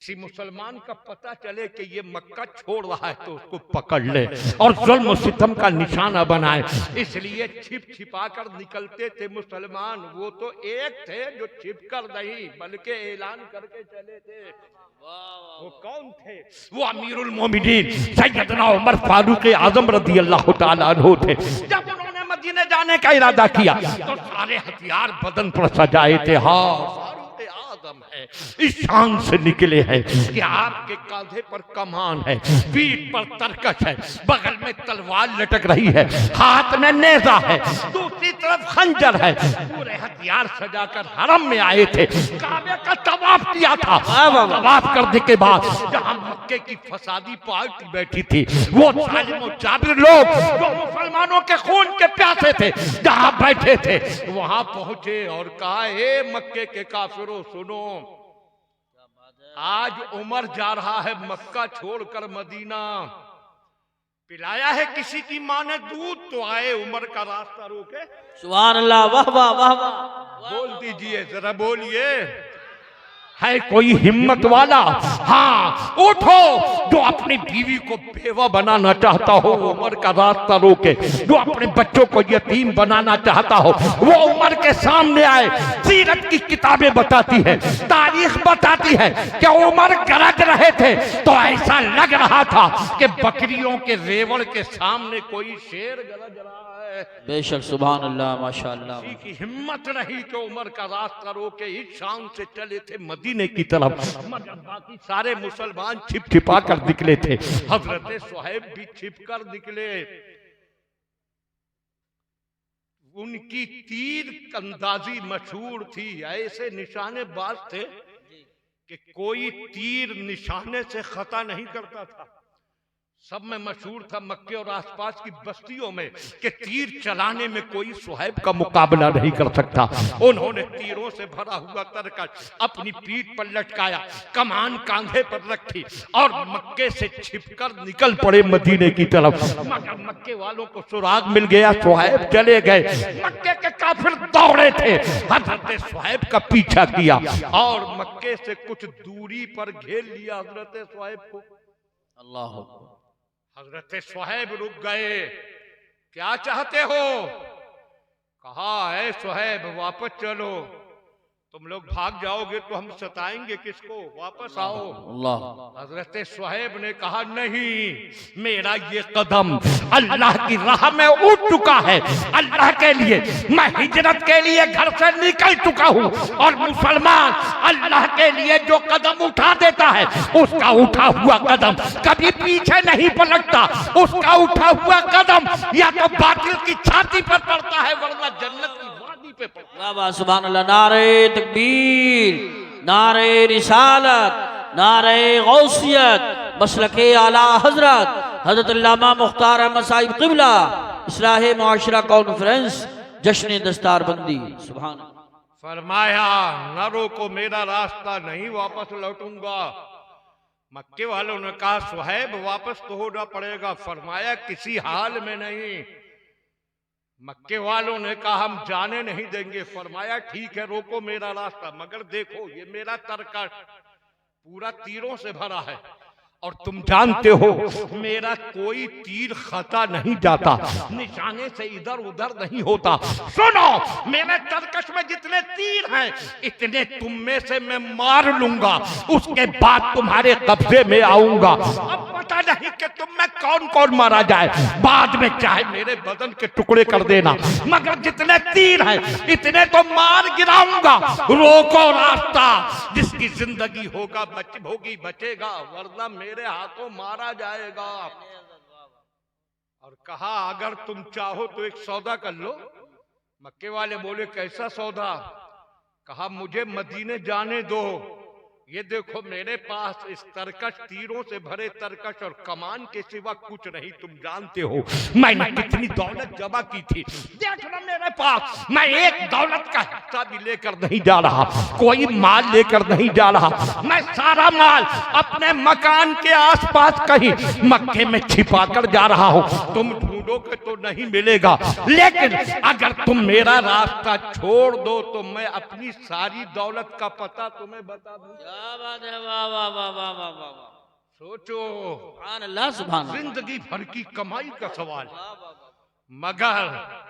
किसी मुसलमान का पता चले कि ये मक्का छोड़ रहा है तो उसको पकड़ ले और जुल्म सितम का निशाना बनाए, इसलिए छिप छिपा कर निकलते थे मुसलमान। वो तो एक थे जो छिप कर नहीं बल्कि ऐलान करके चले थे। वो कौन थे? वो अमीरुल मोमिनीन सैयदना उमर फारूक आजम रज़ी अल्लाह तआला अन्हु थे। जब उन्होंने मदीने जाने का इरादा किया तो सारे हथियार बदन पर सजाए थे। हाँ, है इस शान से निकले हैं कि आपके कांधे पर कमान है, पीठ पर तरकश है, बगल में तलवार लटक रही है, हाथ में नेजा है, दूसरी तरफ खंजर है। पूरे हथियार सजाकर हरम में आए थे, काबे का तवाफ किया था। तवाफ करने के बाद जहां मक्के की फसादी पार्टी बैठी थी, वो जालिम और जाबिर लोग जो मुसलमानों के खून के प्यासे थे, जहां बैठे थे वहां पहुंचे और कहा, ए मक्के के काफिरों सुनो, आज उमर जा रहा है मक्का छोड़कर मदीना। पिलाया है किसी की मां ने दूध तो आए उमर का रास्ता रोके। सुभान अल्लाह, वाह वाह वाह वाह। बोल दीजिए जरा, बोलिए, है कोई हिम्मत वाला? हाँ उठो, जो अपनी बीवी को बेवा बनाना चाहता हो उमर का रास्ता रोके, जो अपने बच्चों को यतीम बनाना चाहता हो वो उमर के सामने आए। सीरत की किताबें बताती है, तारीख बताती है कि उमर गरज रहे थे तो ऐसा लग रहा था कि बकरियों के रेवड़ के सामने कोई शेर गरज रहा है। बेशक, सुभान अल्लाह, माशाअल्लाह। की हिम्मत रही तो उमर का रास्ता रोके इस शान से चले थे मदीने की तरफ। मगर बाकी सारे मुसलमान छिप छिपा कर निकले थे। हजरत सुहैब भी छिप कर निकले। उनकी तीर अंदाजी मशहूर थी, ऐसे निशाने बाज थे कि कोई तीर निशाने से खता नहीं करता था। सब में मशहूर था मक्के और आसपास की बस्तियों में कि तीर चलाने में कोई सुहैब का मुकाबला नहीं कर सकता। उन्होंने तीरों से भरा हुआ तरकश अपनी पीठ पर लटकाया, कमान कांधे पर रखी और मक्के से छिपकर निकल पड़े मदीने की तरफ। मगर मक्के वालों को सुराग मिल गया, सुहैब चले गए। मक्के के काफिर दौड़े थे, हजरत सुहैब का पीछा किया और मक्के से कुछ दूरी पर घेर लिया हजरत सुहैब को। अल्लाह। हजरत सुहैब रुक गए। क्या चाहते हो? कहा, है सुहैब वापस चलो, तुम लोग भाग जाओगे तो हम सताएंगे किसको, वापस आओ। अल्लाह। हजरत सुहैब ने कहा, नहीं, मेरा ये कदम अल्लाह की राह में उठ चुका है। अल्लाह के लिए मैं हिजरत के लिए घर से निकल चुका हूँ और मुसलमान अल्लाह के लिए जो कदम उठा देता है उसका उठा हुआ कदम कभी पीछे नहीं पलटता। उसका उठा हुआ कदम या तो बातिल की छाती पर पड़ता है वरना जन्नत की वादी पे पड़ता है। वाह वाह, सुभान अल्लाह। नारे तकबीर, नारे रिसालत, नारे गौसियत, मसलके आला हजरत हजरत अल्लामा मुख्तार अहमद साहिब क़िबला, इस्लाह मुआशरा कॉन्फ्रेंस, जश्न दस्तारबंदी। सुभान अल्लाह। फरमाया, न रोको, मेरा रास्ता नहीं, वापस लौटूंगा। मक्के वालों ने कहा, सुहैब वापस तो होना पड़ेगा। फरमाया, किसी हाल में नहीं। मक्के वालों ने कहा, हम जाने नहीं देंगे। फरमाया, ठीक है, रोको मेरा रास्ता, मगर देखो ये मेरा तरकश पूरा तीरों से भरा है और तुम जानते हो मेरा कोई तीर खता नहीं जाता, निशाने से इधर उधर नहीं होता। सुनो, मेरे तरकश में जितने तीर हैं इतने तुम में से मैं मार लूंगा, उसके बाद तुम्हारे कब्जे में आऊंगा। अब पता नहीं कि तुम में कौन कौन मारा जाए, बाद में चाहे मेरे बदन के टुकड़े कर देना, मगर जितने तीर हैं इतने तो मार गिराऊंगा। रोको रास्ता, जिसकी जिंदगी होगी बचेगा, वरना मेरे हाथों मारा जाएगा। और कहा, अगर तुम चाहो तो एक सौदा कर लो। मक्के वाले बोले, कैसा सौदा? कहा, मुझे मदीने जाने दो। ये देखो मेरे पास इस तरकश, तीरों से भरे तरकश और कमान के सिवा कुछ नहीं। तुम जानते हो मैंने कितनी दौलत जमा की थी, देखना मेरे पास मैं एक दौलत का हिस्सा भी लेकर नहीं जा रहा, कोई माल लेकर नहीं जा रहा। मैं सारा माल अपने मकान के आसपास कहीं मक्के में छिपा कर जा रहा हूँ। तुम ढूंढोगे तो नहीं मिलेगा, लेकिन अगर तुम मेरा रास्ता छोड़ दो तो मैं अपनी सारी दौलत का पता तुम्हें बता दूं। क्या बात है, वाह वाह वाह वाह वाह वाह वाह। सोचो, सुभान अल्लाह, सुभान अल्लाह। जिंदगी भर की कमाई का सवाल, वाह, वाह, वाह। मगर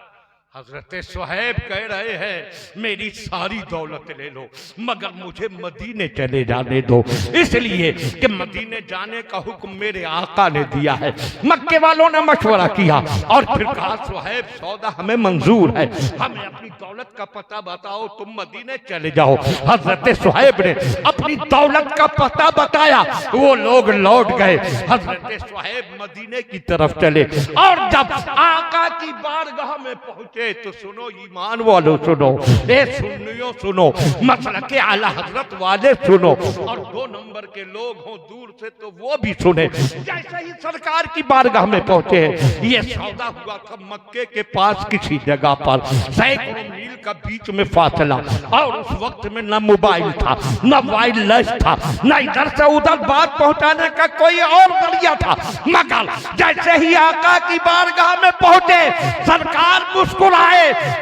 हजरत सुहैब कह रहे हैं मेरी सारी दौलत ले लो मगर मुझे मदीने चले जाने दो, इसलिए कि मदीने जाने का हुक्म मेरे आका ने दिया है। मक्के वालों ने मशवरा किया और फिर कहा सुहैब सौदा हमें मंजूर है, हमें अपनी दौलत का पता बताओ, तुम मदीने चले जाओ। हजरत सुहैब ने अपनी दौलत का पता बताया, वो लोग लौट गए। हजरत सुहैब मदीने की तरफ चले और जब आका की बारगाह में पहुंचे तो सुनो ईमान वालों सुनो, ए सुन्नियों सुनो, मसलक के आला हजरत वाले सुनो, और 2 नंबर के लोग हों दूर से तो वो भी सुने। जैसे ही सरकार की बारगाह में पहुंचे, ये सौदा हुआ था मक्के के पास किसी जगह पर, सैकड़ों मील का बीच में फासला, और उस वक्त में न मोबाइल था, न वायरलेस था, न इधर से उधर बात पहुंचाने का कोई और जरिया था। मगर जैसे ही आका की बारगाह में पहुंचे, सरकार मुस्कुराए,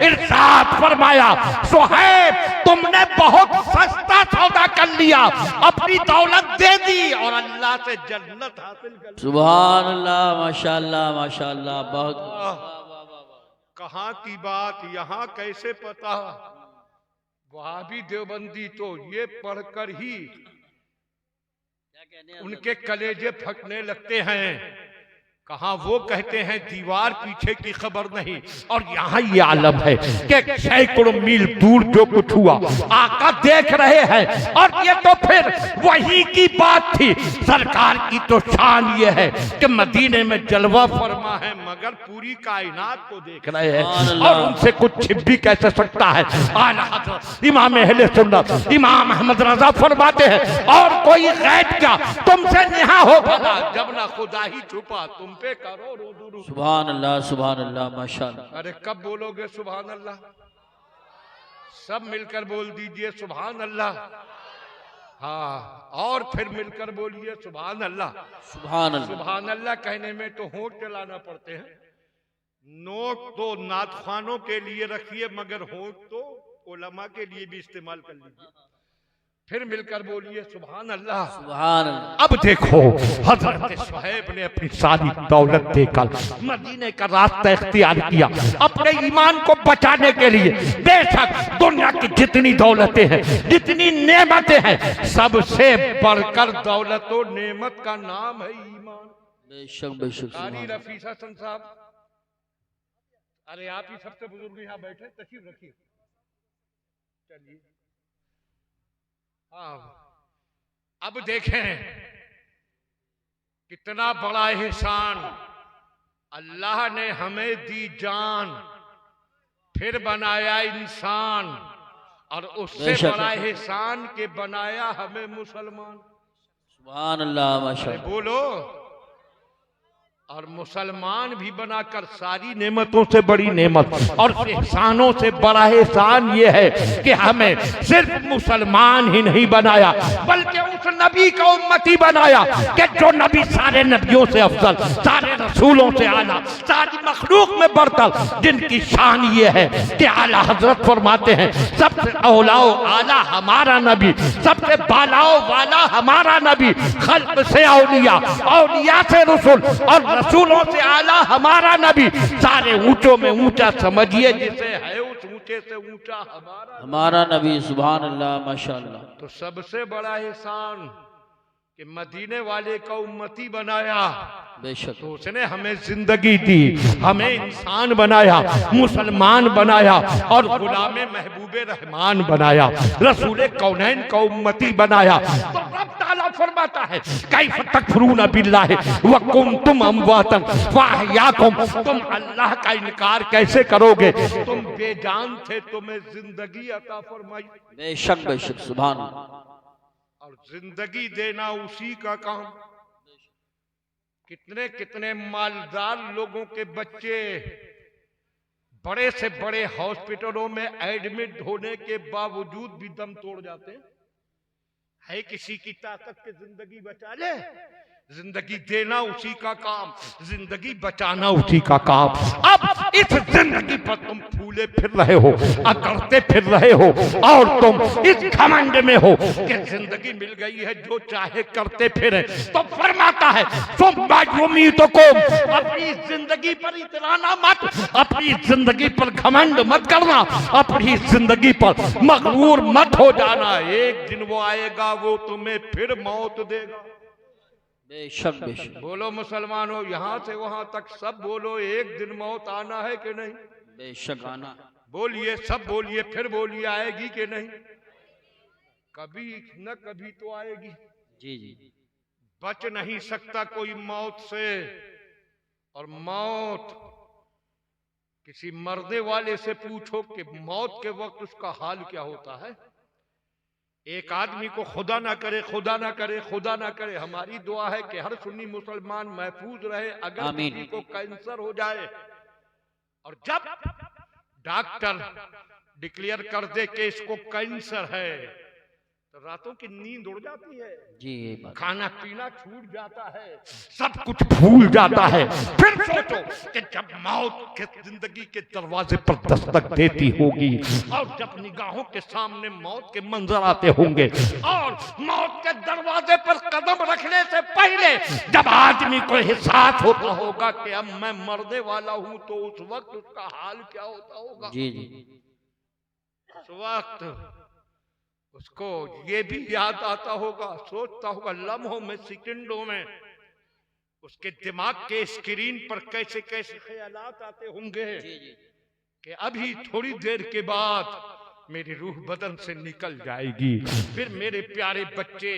इरशाद फरमाया सुहैब तुमने बहुत सस्ता सौदा कर लिया, अपनी दौलत दे दी और अल्लाह से जन्नत हासिल कर ली। सुभान अल्लाह, माशाअल्लाह माशाअल्लाह, बहुत। कहाँ की बात यहाँ कैसे पता? वहाबी देवबंदी तो ये पढ़कर ही उनके कलेजे फटने लगते हैं। कहा वो कहते हैं दीवार पीछे की खबर नहीं, और यहाँ ये आलम है कि सैकड़ों मील दूर जो कुछ हुआ आका देख रहे हैं, और ये तो फिर वही की बात थी। सरकार की तो शान ये है कि मदीने में जलवा फरमा है मगर पूरी कायनात को देख रहे हैं, और उनसे कुछ छिप भी कैसे सकता है। आला हज़रत इमाम अहले सुन्नत इमाम अहमद रज़ा फरमाते हैं और कोई गैब क्या तुमसे निहा हो भला, जब ना खुदा ही छुपा तुम पे करो रो। सुभान अल्लाह माशाअल्लाह। अरे कब बोलोगे सुभान अल्लाह? सब मिलकर बोल दीजिए सुभान अल्लाह। हाँ, और फिर मिलकर बोलिए सुभान अल्लाह। सुभान अल्लाह। सुभान अल्लाह कहने में तो होंठ चलाना पड़ते हैं। नोट तो नातखानों के लिए रखिए मगर होंठ तो उलमा के लिए भी इस्तेमाल कर लीजिए। फिर मिलकर बोलिए सुभान अल्लाह। सुभान अल्लाह। अब देखो हजरत सुहैब ने अपनी सारी दौलत देकर मदीने का रास्ता इख्तियार किया अपने ईमान को बचाने के लिए। बेशक दुनिया की जितनी दौलतें हैं, जितनी नेमतें हैं, सबसे बढ़कर दौलत और नेमत का नाम है ईमान। बेशक बेशक। कारी रफीस हसन साहब, अरे आप ही सबसे बुजुर्ग यहाँ बैठे, तशरीफ रखिए। चलिए, हाँ, अब देखें कितना बड़ा एहसान। अल्लाह ने हमें दी जान, फिर बनाया इंसान, और उससे बड़ा एहसान के बनाया हमें मुसलमान। सुभान अल्लाह माशाअल्लाह। बोलो, और मुसलमान भी बनाकर सारी नेमतों से बड़ी नेमत और एहसानों से बड़ा एहसान ये है कि हमें सिर्फ मुसलमान ही नहीं बनाया बल्कि उस नबी का उम्मती बनाया कि जो नबी सारे नबियों से अफजल, सारे रसूलों से आला, सारी मखलूक में बढ़कर, जिनकी शान ये है कि आला हजरत फरमाते हैं सबसे औलाओ आला हमारा नबी, सबसे बालाओ वाला हमारा नबी, खल्क से औलिया, औलिया से रसूल, और रसूलों से आला हमारा नबी। सारे ऊंचों में ऊंचा समझिए जिसे है उस ऊंचे से ऊंचा हमारा नबी। सुभान अल्लाह माशाअल्लाह। तो सबसे बड़ा एहसान कि मदीने वाले का उम्मती बनाया। बेशक। तो उसने हमें जिंदगी दी, हमें इंसान बनाया, मुसलमान बनाया, और गुलामे महबूबे रहमान बनाया, रसूल कौनैन का उम्मती बनाया। तो रब ताला फरमाता है कैफ तकफुरून बिल्लाहि व कुंतुम अमवातन फअहयाकुम, तुम अल्लाह का इनकार कैसे करोगे, तुम बेजान थे, तुम्हें जिंदगी अता फरमाई। बेशक बेशक। सुभान अल्लाह। और जिंदगी देना उसी का काम। कितने कितने मालदार लोगों के बच्चे बड़े से बड़े हॉस्पिटलों में एडमिट होने के बावजूद भी दम तोड़ जाते हैं। है किसी की ताकत के जिंदगी बचा ले? जिंदगी देना उसी का काम, जिंदगी बचाना उसी का काम। अब इस जिंदगी पर तुम फूले फिर रहे हो, अकड़ते फिर रहे हो, और तुम इस घमंड में हो कि जिंदगी मिल गई है, जो चाहे करते फिरे। तो फरमाता है तुम उम्मीदों को अपनी जिंदगी पर इतराना मत, अपनी जिंदगी पर घमंड मत करना, अपनी जिंदगी पर मगरूर मत हो जाना। एक दिन वो आएगा, वो तुम्हें फिर मौत देगा। बेशक बेशक। बोलो मुसलमानों, यहाँ से वहां तक सब बोलो, एक दिन मौत आना है कि नहीं? बेशक आना। बोलिए, सब बोलिए, फिर बोलिए, आएगी कि नहीं? कभी न कभी तो आएगी। जी जी। बच नहीं सकता कोई मौत से। और मौत, किसी मरने वाले से पूछो कि मौत के वक्त उसका हाल क्या होता है। एक आदमी को खुदा ना करे, खुदा ना करे, खुदा ना करे, हमारी दुआ है कि हर सुन्नी मुसलमान महफूज रहे। अगर किसी को कैंसर हो जाए और जब डॉक्टर डिक्लेयर कर दे कि इसको कैंसर है, तो रातों की नींद उड़ जाती है जी, ये बात। खाना पीना छूट जाता है, सब कुछ भूल जाता है। फिर सोचो कि जब मौत के जिंदगी के दरवाजे पर दस्तक देती होगी और जब निगाहों के सामने मौत के मंजर आते होंगे और मौत के दरवाजे पर कदम रखने से पहले जब आदमी को एहसास होता होगा कि अब मैं मरने वाला हूं, तो उस वक्त उसका हाल क्या होता होगा। जी जी। उस वक्त उसको ये भी याद आता होगा, सोचता होगा लम्हों में, सेकंडों में उसके दिमाग के स्क्रीन पर कैसे कैसे ख्यालात आते होंगे कि अभी थोड़ी देर के बाद मेरी रूह बदन से निकल जाएगी, फिर मेरे प्यारे बच्चे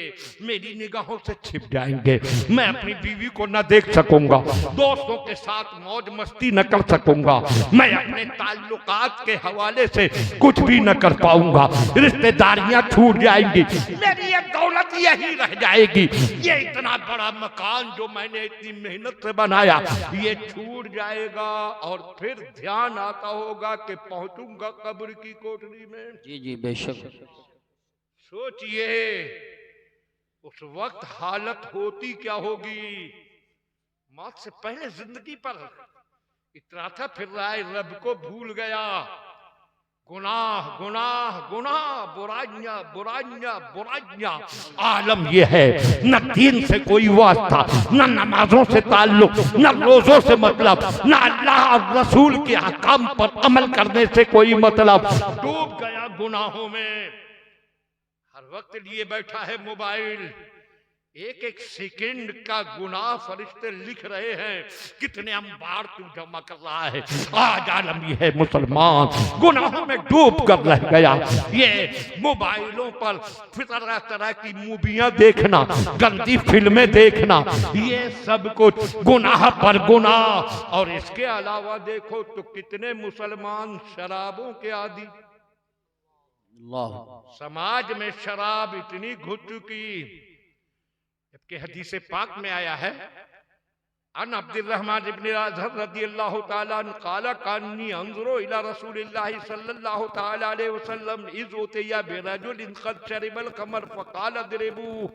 मेरी निगाहों से छिप जाएंगे, मैं अपनी बीवी को न देख सकूंगा, दोस्तों के साथ मौज मस्ती न कर सकूंगा, मैं अपने ताल्लुकात के हवाले से कुछ भी न कर पाऊंगा, रिश्तेदारियां छूट जाएंगी, मेरी ये दौलत यही रह जाएगी, ये इतना बड़ा मकान जो मैंने इतनी मेहनत से बनाया ये छूट जाएगा। और फिर ध्यान आता होगा कि पहुंचूंगा कब्र की कोठरी में। जी जी बेशक। सोचिए उस वक्त हालत होती क्या होगी। मौत से पहले जिंदगी पर इतराता फिर रहा है, रब को भूल गया, गुनाह गुनाह गुनाह, बुराइयां बुराइयां बुराइयां। आलम यह है न दीन से कोई वास्ता, न नमाजों से ताल्लुक, न रोजों से मतलब, न अल्लाह और रसूल के अहकाम पर अमल करने से कोई मतलब। डूब गया गुनाहों में, हर वक्त लिए बैठा है मोबाइल, एक एक सेकंड का गुनाह फरिश्ते लिख रहे हैं, कितने अंबार तू जमा कर रहा है। आज आलम ये है मुसलमान गुनाहों में डूब कर रह गया। ये मोबाइलों पर तरह तरह की मूवियां देखना, गंदी फिल्में देखना, ये सब कुछ गुनाह पर गुनाह। और इसके अलावा देखो तो कितने मुसलमान शराबों के आदी। समाज में शराब इतनी घुस चुकी कि हदीस पाक में आया है, अन अब्दुर्रहमान इब्न अज़हर रज़ियल्लाहु ताला अन्हु क़ाला कान्नी अंज़ुरु इला रसूलिल्लाहि सल्लल्लाहु ताला अलैहि वसल्लम इज़ उतिया बिरजुलिन क़द शरिबल ख़मर फ़क़ाल इद्रिबूहु।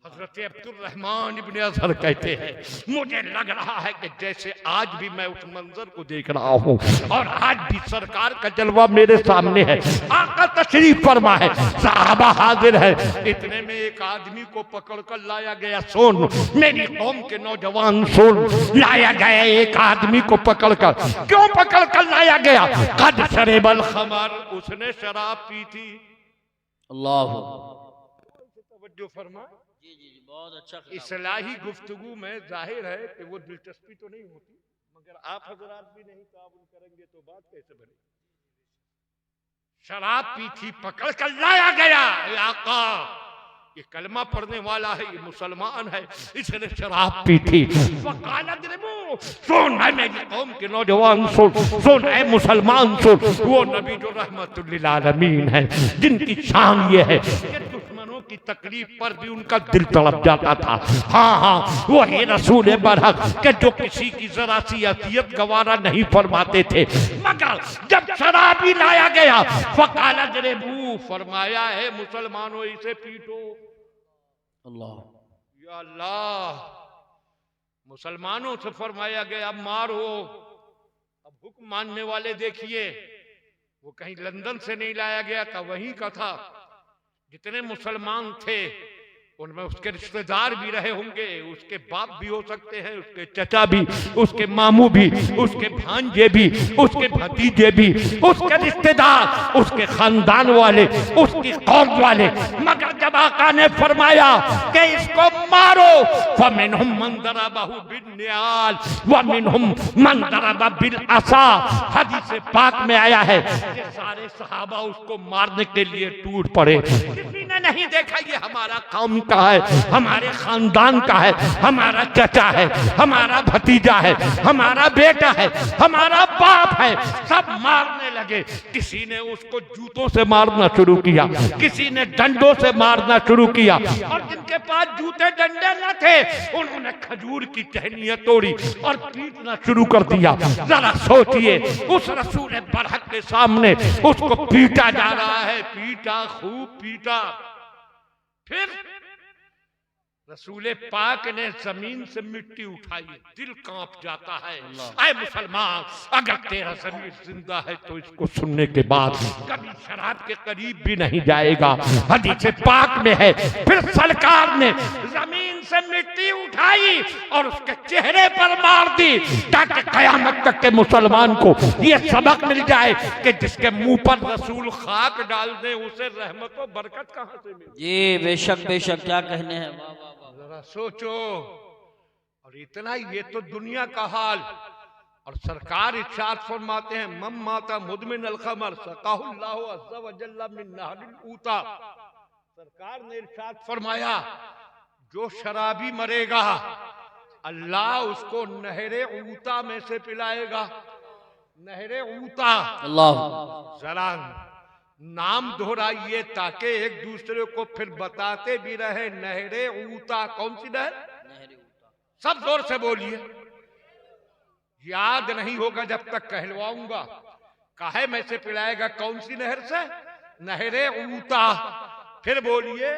हज़रत अब्दुर्रहमान इब्न अज़हर कहते हैं, मुझे लग रहा है कि जैसे आज भी मैं उस मंजर को देख रहा हूँ और आज भी सरकार का जलवा मेरे सामने है। आका तशरीफ फरमा है, सहाबा हाजिर है, इतने में एक आदमी को पकड़ कर लाया गया। सुन मेरी कौम के नौजवान सुन, लाया गया एक आदमी को पकड़ कर। क्यों पकड़ कर लाया गया? कद शरिबल खमर, उसने शराब पी थी। अल्लाह तवज्जो फरमा। जी जी जी, बहुत अच्छा। इस्लाही गुफ्तगू में जाहिर है कि वो दिलचस्पी तो नहीं होती, मगर आप हजरात भी नहीं ताबुन करेंगे तो बात कैसे बनेगी। शराब पी थी, पकड़ कर लाया गया। आका ये कलमा पढ़ने वाला है, ये मुसलमान है, इसने शराब पी थी। सुन है मेरी कौम के नौजवान सुन है मुसलमान सुन, वो नबी जो रहमतुल लिल आलमीन है, जिनकी शान ये है कि दुश्मनों की तकलीफ पर भी उनका दिल तड़प जाता था। हाँ हाँ वही रसूल बरहक के जो किसी की जरा सी अतियत गवारा नहीं फरमाते थे, मगर जब शराबी लाया गया फकाला जरेबू, फरमाया है मुसलमानों इसे पीटो। अल्लाह या अल्लाह, मुसलमानों से फरमाया गया मारो। अब हुक्म मानने वाले देखिए, वो कहीं लंदन से नहीं लाया गया था, वहीं का था। जितने मुसलमान थे उनमें उसके रिश्तेदार भी रहे होंगे, उसके बाप भी हो सकते हैं, उसके चचा भी, उसके मामू भी, उसके भांजे भी, उसके भतीजे भी, उसके रिश्तेदार, उसके खानदान वाले, उसकी कौम वाले। मगर जब आका ने फरमाया कि इसको मारो, फमिनहुम मन दरबहु बिन्नियाल व मिनहुम मन दरबा बिल असा, हदीस पाक में आया है कि सारे सहाबा उसको मारने के लिए टूट पड़े। किसी ने नहीं देखा ये हमारा कौम का है, हमारे खानदान का है, हमारा चचा है, हमारा भतीजा है, हमारा बेटा है, हमारा बाप है। सब मारने लगे। किसी ने उसको जूतों से मारना शुरू किया, किसी ने डंडों से मारना शुरू किया, और जिनके पास जूते डंडे न थे उन्होंने खजूर की टहनियां तोड़ी और पीटना शुरू कर दिया। जरा सोचिए, उस रसूल बरहक के सामने उसको पीटा जा रहा है, पीटा, खूब पीटा। फिर रसूले पाक ने जमीन से मिट्टी उठाई, दिल कांप जाता है। ऐ मुसलमान, अगर तेरा ज़मीर जिंदा है तो इसको सुनने के बाद कभी शराब के करीब भी नहीं जाएगा। हदीस पाक में है, फिर सरकार ने जमीन से मिट्टी उठाई और उसके चेहरे पर मार दी, ताकि कयामत तक के मुसलमान को ये सबक मिल जाए कि जिसके मुंह पर रसूल खाक डाल दे उसे रहमत और बरकत कहां से मिले। जी बेशक बेशक, क्या कहने हैं। जरा सोचो। और इतना ही, ये तो दुनिया का हाल। और सरकार इरशाद फरमाते हैं, मम माता मुदमिन अल खमर सकाहुल्लाहु अज़्ज़ा व जल्ला मिन नहरिल ऊता। सरकार ने इरशाद फरमाया, जो शराबी मरेगा अल्लाह उसको नहरे ऊता में से पिलाएगा। नहरे ऊता, अल्लाह। जरा नाम दोहराइए ताकि एक दूसरे को फिर बताते भी रहे। नहरे ऊता, कौन सी नहर? सब जोर से बोलिए। याद नहीं होगा जब तक कहलवाऊंगा। काहे में से पिलाएगा? कौन सी नहर से? नहरे ऊता। फिर बोलिए।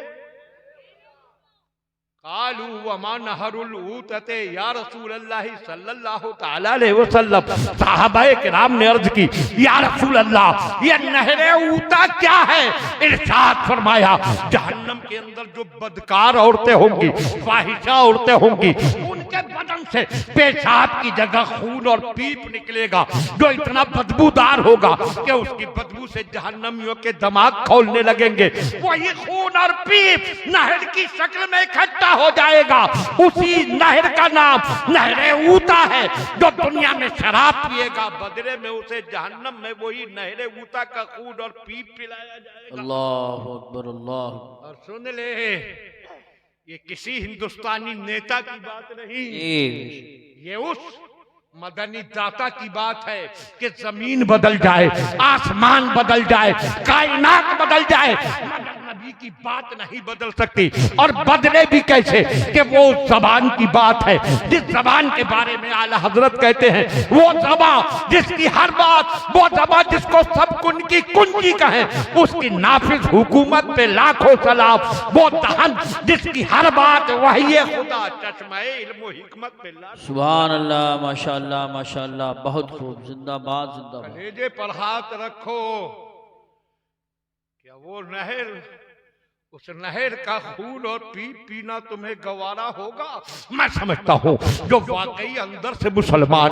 कालू वमा नहरुल ऊतते या रसूल अल्लाह सल्लल्लाहु तआला अलैहि वसल्लम। सहाबाए किराम ने अर्ज की, या रसूल अल्लाह, ये नहरे ऊता क्या है? इरशाद फरमाया, जहन्नम के अंदर जो बदकार औरतें होंगी, फाहिशा औरतें होंगी, उनके बदन से पेशाब की जगह खून और पीप निकलेगा, जो इतना बदबूदार होगा कि उसकी बदबू से जहन्नमियों के दिमाग खोलने लगेंगे। वही खून और पीप नहर की शक्ल में इकट्ठा हो जाएगा। उसी नहर का नाम नहरे ऊता है। जो दुनिया में शराब पिएगा, बदले में उसे जहन्नम में वही नहरे ऊता का खून और पीप पिलाया जाएगा। अल्लाह अकबर, अल्लाह। और सुन ले, ये किसी हिंदुस्तानी नेता की बात नहीं, ये उस मदनी दाता की बात है कि जमीन बदल जाए, आसमान बदल जाए, कायनात बदल जाए, मगर नबी की बात नहीं बदल सकती। और बदले भी कैसे? कि वो जबान की बात है, जिस जबान के बारे में आला हजरत कहते हैं, वो जबान जिसकी हर बात, वो जबान जिसको सब कुन की कुंजी कहे, उसकी नाफिज हुकूमत पे लाखों सलाम। वो दहन जिसकी हर बात वही है खुदा, चश्मे इल्म हिकमत पे लाखों। सुभान अल्लाह, माशाअल्लाह माशाअल्लाह, बहुत खूब। जिंदाबाद जिंदाबाद। कलेजे पर हाथ रखो। क्या वो नहर, उस नहर का खून और पीप पीना तुम्हें गवारा होगा? मैं समझता हूँ जो वाकई अंदर से मुसलमान